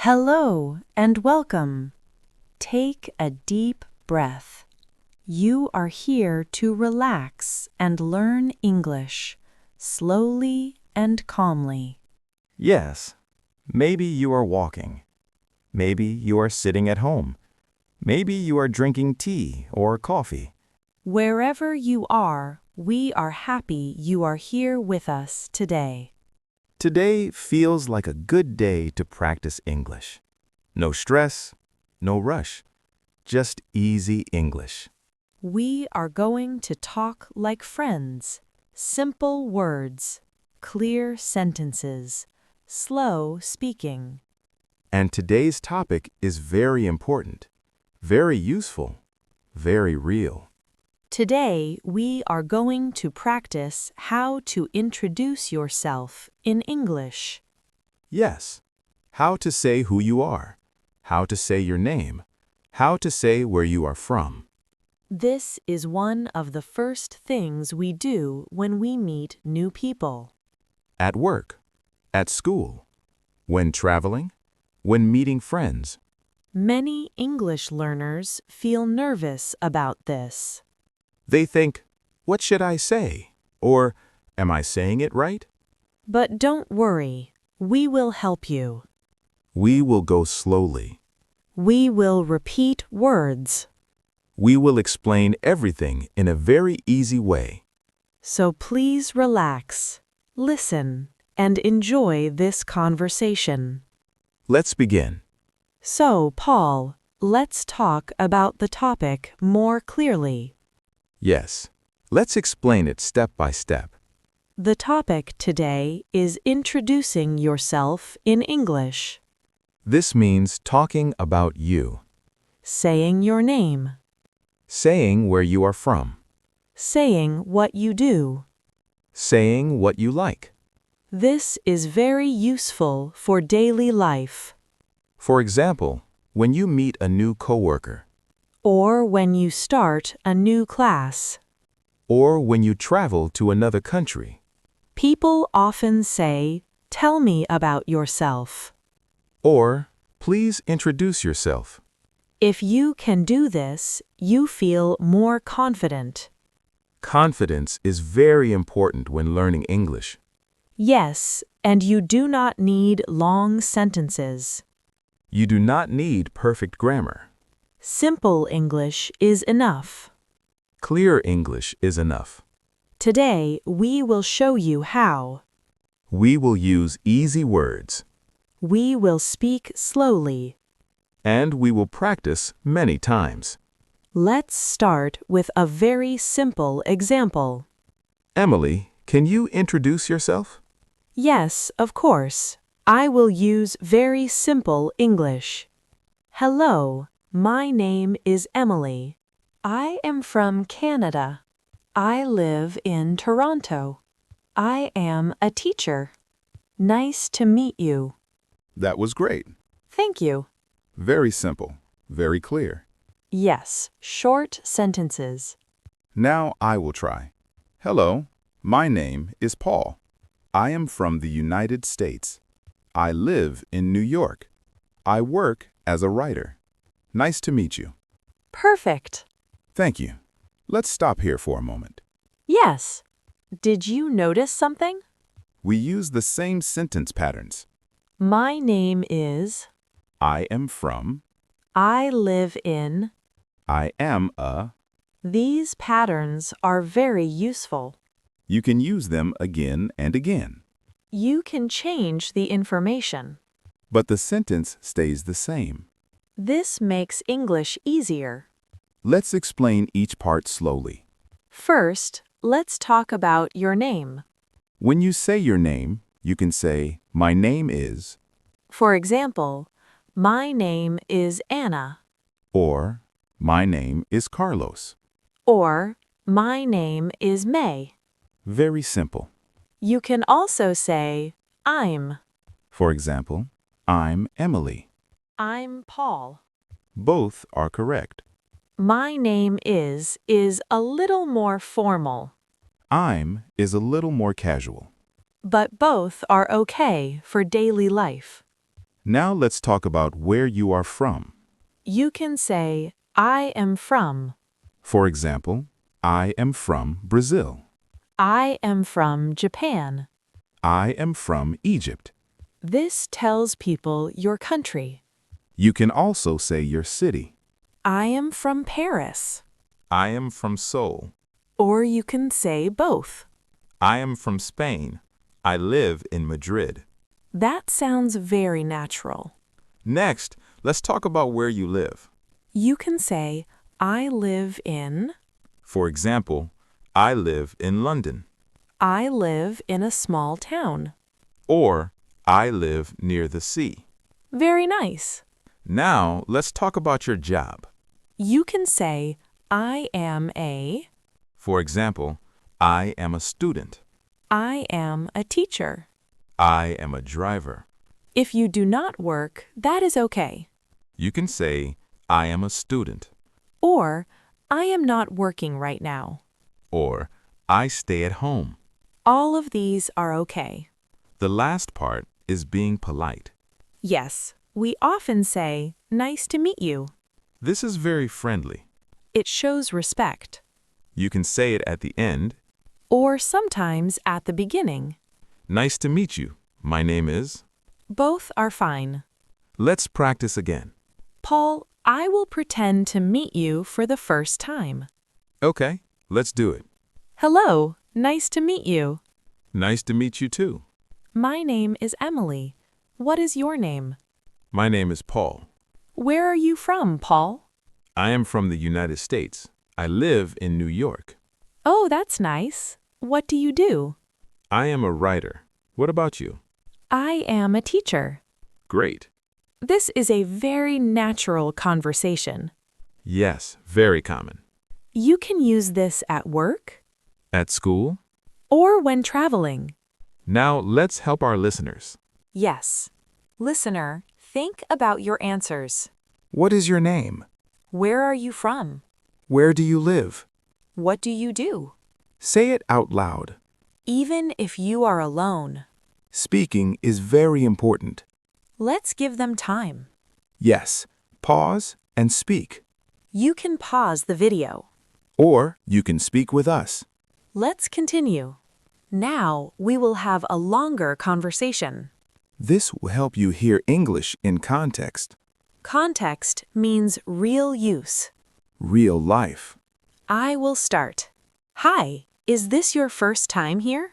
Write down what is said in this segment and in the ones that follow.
Hello and welcome. Take a deep breath. You are here to relax and learn English, slowly and calmly. Yes, maybe you are walking. Maybe you are sitting at home. Maybe you are drinking tea or coffee. Wherever you are, we are happy you are here with us today. Today feels like a good day to practice English. No stress, no rush, just easy English. We are going to talk like friends. Simple words, clear sentences, slow speaking. And today's topic is very important, very useful, very real. Today, we are going to practice how to introduce yourself in English. Yes, how to say who you are, how to say your name, how to say where you are from. This is one of the first things we do when we meet new people. At work, at school, when traveling, when meeting friends. Many English learners feel nervous about this. They think, what should I say? Or, am I saying it right? But don't worry, we will help you. We will go slowly. We will repeat words. We will explain everything in a very easy way. So please relax, listen, and enjoy this conversation. Let's begin. So, Paul, let's talk about the topic more clearly. Yes, let's explain it step by step. The topic today is introducing yourself in English, This means talking about you, saying your name, saying where you are from, saying what you do. saying what you like. This is very useful for daily life, For example, when you meet a new coworker, or when you start a new class. or when you travel to another country, People often say, "Tell me about yourself." or please introduce yourself. If you can do this, you feel more confident. Confidence is very important when learning English. Yes, and you do not need long sentences. You do not need perfect grammar. Simple English is enough. Clear English is enough. Today, we will show you how. We will use easy words, We will speak slowly. and we will practice many times. Let's start with a very simple example. Emily, can you introduce yourself? Yes, of course. I will use very simple English. Hello, my name is Emily. I am from Canada. I live in Toronto. I am a teacher. Nice to meet you. That was great. Thank you. Very simple, very clear. Yes, short sentences. Now I will try. Hello, my name is Paul. I am from the United States. I live in New York. I work as a writer. Nice to meet you. Perfect. Thank you. Let's stop here for a moment. Yes. Did you notice something? We use the same sentence patterns. My name is. I am from. I live in. I am a. These patterns are very useful. You can use them again and again. You can change the information. But the sentence stays the same. This makes English easier. Let's explain each part slowly. First, let's talk about your name. When you say your name, you can say, my name is, For example, my name is Anna, or my name is Carlos. or my name is May. Very simple. You can also say, I'm. For example, I'm Emily. I'm Paul. Both are correct. My name is a little more formal, I'm is a little more casual. but both are okay for daily life. Now let's talk about where you are from. You can say, I am from. For example, I am from Brazil. I am from Japan. I am from Egypt. This tells people your country. You can also say your city. I am from Paris. I am from Seoul. Or you can say both. I am from Spain. I live in Madrid. That sounds very natural. Next, let's talk about where you live. You can say, I live in. For example, I live in London. I live in a small town. Or, I live near the sea. Very nice. Now, let's talk about your job. You can say, I am a. For example, I am a student. I am a teacher. I am a driver. If you do not work, that is okay. You can say, I am a student. Or, I am not working right now. Or, I stay at home. All of these are okay. The last part is being polite. Yes, we often say, nice to meet you. This is very friendly. It shows respect. You can say it at the end. Or sometimes at the beginning. Nice to meet you. My name is. Both are fine. Let's practice again. Paul, I will pretend to meet you for the first time. Okay, let's do it. Hello, nice to meet you. Nice to meet you too. My name is Emily. What is your name? My name is Paul. Where are you from, Paul? I am from the United States. I live in New York. Oh, that's nice. What do you do? I am a writer. What about you? I am a teacher. Great. This is a very natural conversation. Yes, very common. You can use this at work At school? or when traveling. Now let's help our listeners. Yes. Listener, think about your answers. What is your name? Where are you from? Where do you live? What do you do? Say it out loud. Even if you are alone, Speaking is very important. let's give them time. Yes, pause and speak. You can pause the video. Or you can speak with us. Let's continue. Now we will have a longer conversation. This will help you hear English in context, Context means real use. real life. I will start. Hi, is this your first time here?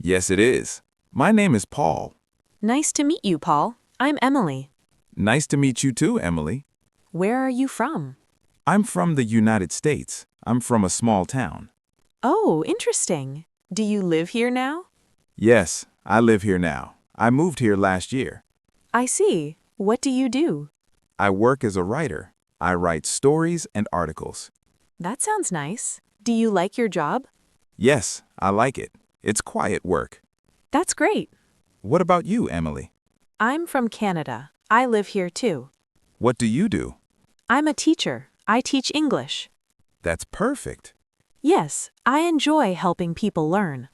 Yes, it is. My name is Paul. Nice to meet you, Paul. I'm Emily. Nice to meet you too, Emily. Where are you from? I'm from the United States. I'm from a small town. Oh, interesting. Do you live here now? Yes, I live here now. I moved here last year. I see. What do you do? I work as a writer. I write stories and articles. That sounds nice. Do you like your job? Yes, I like it. It's quiet work. That's great. What about you, Emily? I'm from Canada. I live here too. What do you do? I'm a teacher. I teach English. That's perfect. Yes, I enjoy helping people learn.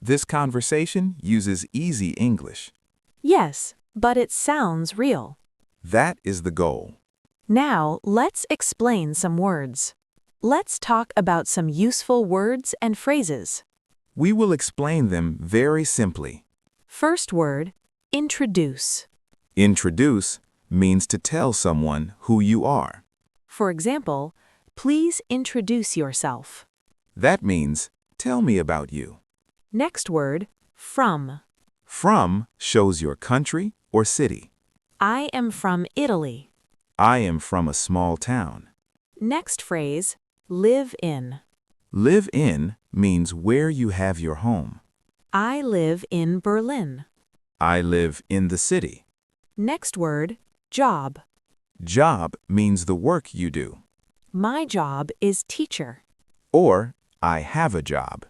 This conversation uses easy English. Yes, but it sounds real. That is the goal. Now, let's explain some words. Let's talk about some useful words and phrases. We will explain them very simply. First word, introduce. Introduce means to tell someone who you are. For example, please introduce yourself. That means, tell me about you. Next word, from. From shows your country or city. I am from Italy. I am from a small town. Next phrase, live in. Live in means where you have your home. I live in Berlin. I live in the city. Next word, job. Job means the work you do. My job is teacher. Or, I have a job.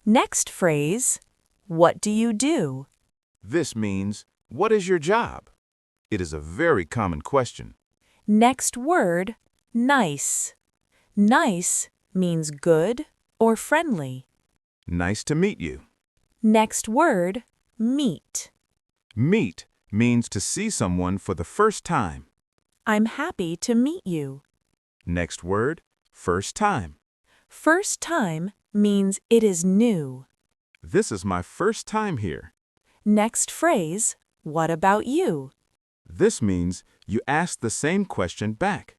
Next phrase, what do you do? This means, what is your job? It is a very common question. Next word, nice. Nice means good or friendly. Nice to meet you. Next word, meet. Meet means to see someone for the first time. I'm happy to meet you. Next word, first time. First time means it is new. This is my first time here. Next phrase, what about you? This means you ask the same question back.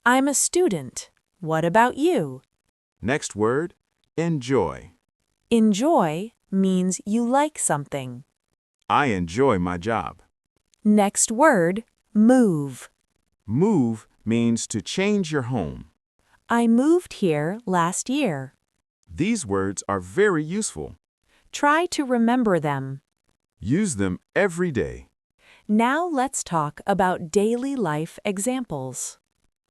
I'm a student. What about you? Next word, enjoy. Enjoy means you like something. I enjoy my job. Next word, move. Move means to change your home. I moved here last year. These words are very useful. Try to remember them. Use them every day. Now let's talk about daily life examples.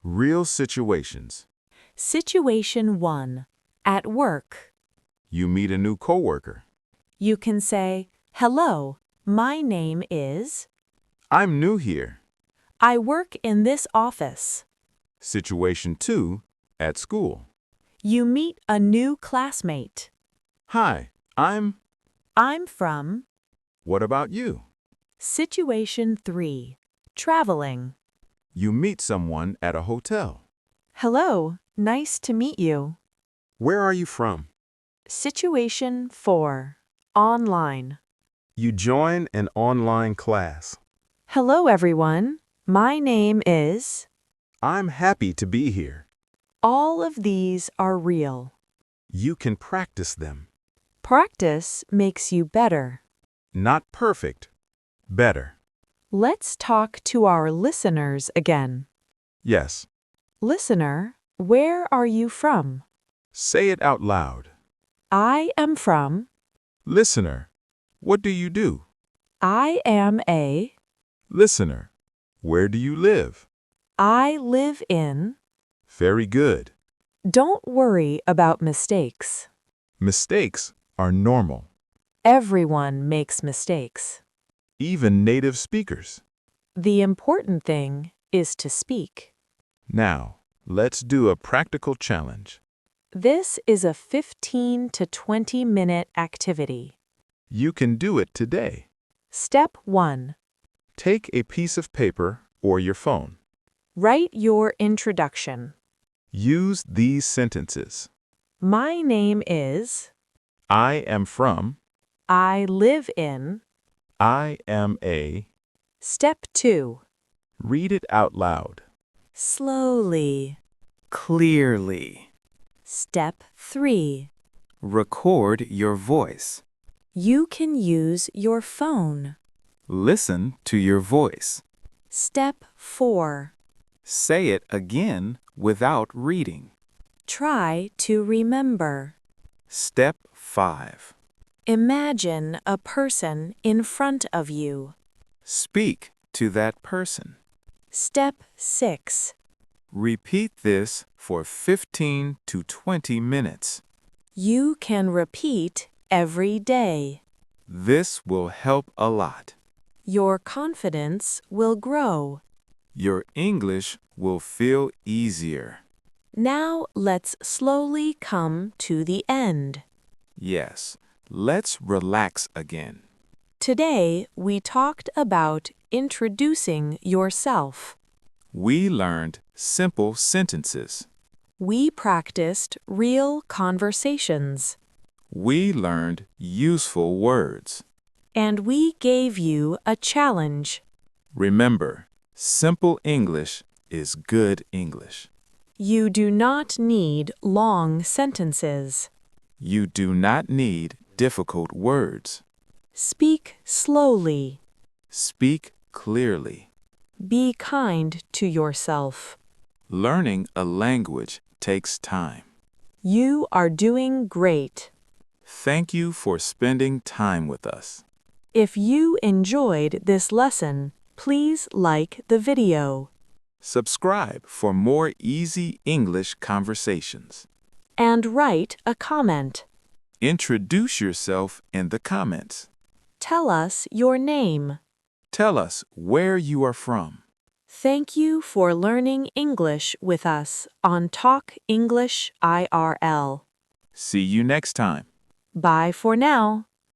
Real situations. Situation 1. At work. You meet a new coworker. You can say, "Hello, my name is..." I'm new here. I work in this office. Situation 2, at school. You meet a new classmate. Hi, I'm... I'm from... What about you? Situation 3. Traveling. You meet someone at a hotel. Hello, nice to meet you. Where are you from? Situation 4. Online. You join an online class. Hello, everyone. My name is... I'm happy to be here. All of these are real. You can practice them. Practice makes you better. Not perfect, better. Let's talk to our listeners again. Yes. Listener, where are you from? Say it out loud. I am from... Listener, what do you do? I am a... Listener, where do you live? I live in... Very good. Don't worry about mistakes. Mistakes are normal. Everyone makes mistakes. Even native speakers. The important thing is to speak. Now, let's do a practical challenge. This is a 15 to 20-minute activity. You can do it today. Step 1. Take a piece of paper or your phone. Write your introduction. Use these sentences. My name is... I am from... I live in... I am a... Step 2. Read it out loud. Slowly. Clearly. Step 3. Record your voice. You can use your phone. Listen to your voice. Step 4. Say it again without reading. Try to remember. Step 5. Imagine a person in front of you. Speak to that person. Step 6. Repeat this for 15 to 20 minutes. You can repeat every day. This will help a lot. Your confidence will grow. Your English will feel easier. Now let's slowly come to the end. Yes, let's relax again. Today we talked about introducing yourself. We learned simple sentences. We practiced real conversations. We learned useful words. And we gave you a challenge. Remember, simple English is good English. You do not need long sentences. You do not need difficult words. Speak slowly. Speak clearly. Be kind to yourself. Learning a language takes time. You are doing great. Thank you for spending time with us. If you enjoyed this lesson, please like the video. Subscribe for more easy English conversations. And write a comment. Introduce yourself in the comments. Tell us your name. Tell us where you are from. Thank you for learning English with us on Talk English IRL. See you next time. Bye for now.